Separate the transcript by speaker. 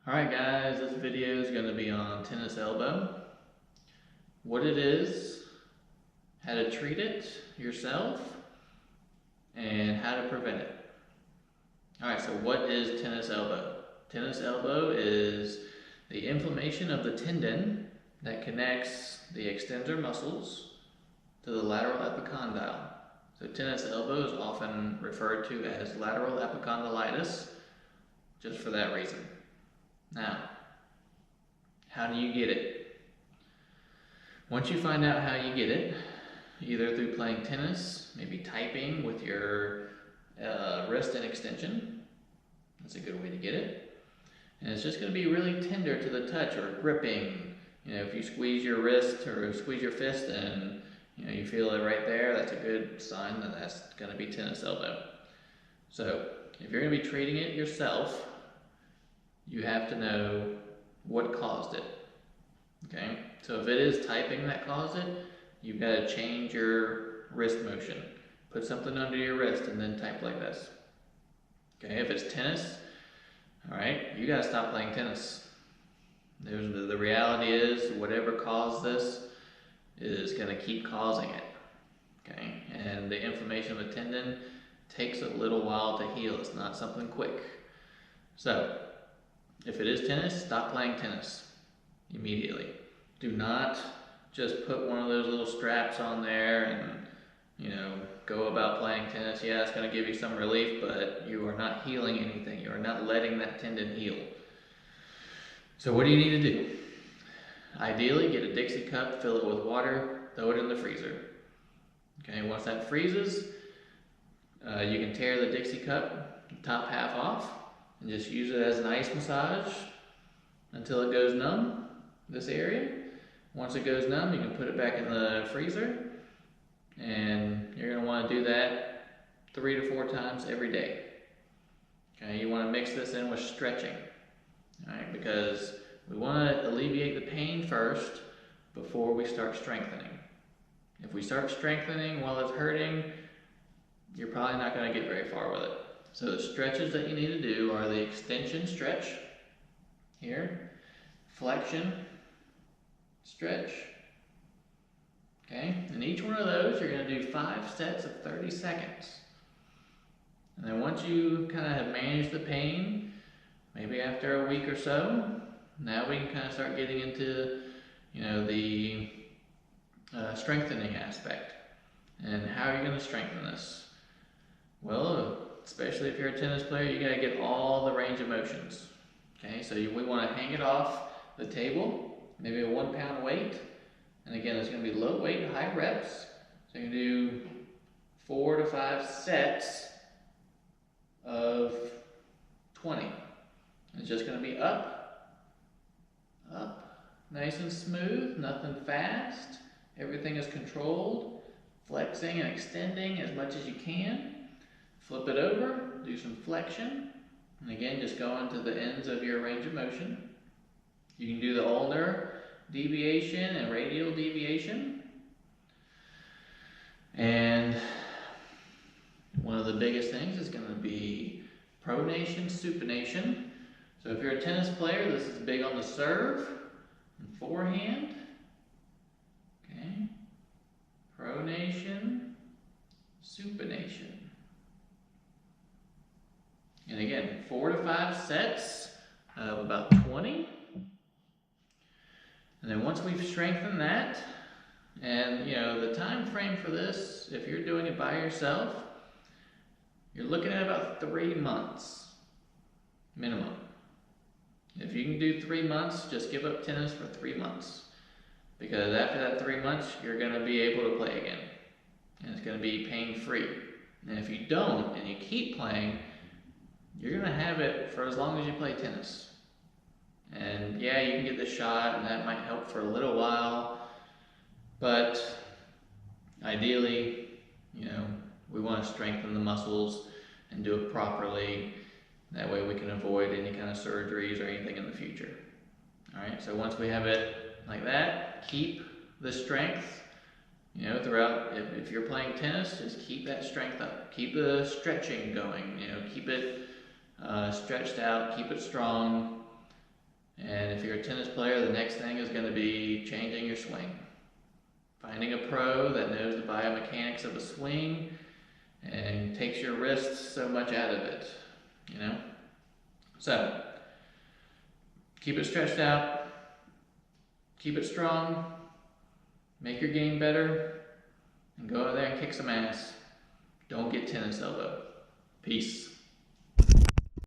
Speaker 1: Alright guys, this video is going to be on tennis elbow, what it is, how to treat it yourself, and how to prevent it. Alright, so what is tennis elbow? Tennis elbow is the inflammation of the tendon that connects the extensor muscles to the lateral epicondyle. So tennis elbow is often referred to as lateral epicondylitis, just for that reason. Now, how do you get it? Once you find out how you get it, either through playing tennis, maybe typing with your wrist and extension, that's a good way to get it. And it's just going to be really tender to the touch or gripping. You know, if you squeeze your wrist or squeeze your fist and you feel it right there, that's a good sign that that's going to be tennis elbow. So if you're going to be treating it yourself, you have to know what caused it, okay? So if it is typing that caused it, you've got to change your wrist motion. Put something under your wrist and then type like this, okay? If it's tennis, all right, you got to stop playing tennis. The reality is whatever caused this is going to keep causing it, okay? And the inflammation of the tendon takes a little while to heal. It's not something quick. So if it is tennis, stop playing tennis immediately. Do not just put one of those little straps on there and go about playing tennis. Yeah, it's going to give you some relief, but you are not healing anything. You are not letting that tendon heal. So what do you need to do? Ideally, get a Dixie cup, fill it with water, throw it in the freezer. Okay, once that freezes, you can tear the Dixie cup, top half off, and just use it as an ice massage until it goes numb, this area. Once it goes numb, you can put it back in the freezer, and you're going to want to do that 3 to 4 times every day. Okay, you want to mix this in with stretching, all right, because we want to alleviate the pain first before we start strengthening. If we start strengthening while it's hurting, you're probably not going to get very far with it. So the stretches that you need to do are the extension stretch here, flexion stretch, okay? And each one of those, you're going to do 5 sets of 30 seconds. And then once you kind of have managed the pain, maybe after a week or so, now we can kind of start getting into, the strengthening aspect. And how are you going to strengthen this? Well, especially if you're a tennis player, you got to get all the range of motions. Okay, so we want to hang it off the table, maybe a 1 pound weight. And again, it's going to be low weight, high reps. So you can do 4 to 5 sets of 20. And it's just going to be up, up, nice and smooth, nothing fast. Everything is controlled, flexing and extending as much as you can. Flip it over, do some flexion, and again, just go into the ends of your range of motion. You can do the ulnar deviation and radial deviation. And one of the biggest things is going to be pronation, supination. So if you're a tennis player, this is big on the serve and forehand. Okay, pronation, supination. And again, 4 to 5 sets of about 20. And then once we've strengthened that, and the time frame for this, if you're doing it by yourself, you're looking at about 3 months minimum. If you can do 3 months, just give up tennis for 3 months. Because after that 3 months, you're going to be able to play again. And it's going to be pain-free. And if you don't, and you keep playing, you're going to have it for as long as you play tennis. And yeah, you can get the shot, and that might help for a little while. But ideally, we want to strengthen the muscles and do it properly. That way we can avoid any kind of surgeries or anything in the future. All right, so once we have it like that, keep the strength. Throughout, if you're playing tennis, just keep that strength up. Keep the stretching going, keep it stretched out, keep it strong. And if you're a tennis player, the next thing is going to be changing your swing. Finding a pro that knows the biomechanics of a swing and takes your wrist so much out of it, you know? So, keep it stretched out, keep it strong, make your game better, and go out there and kick some ass. Don't get tennis elbow. Peace.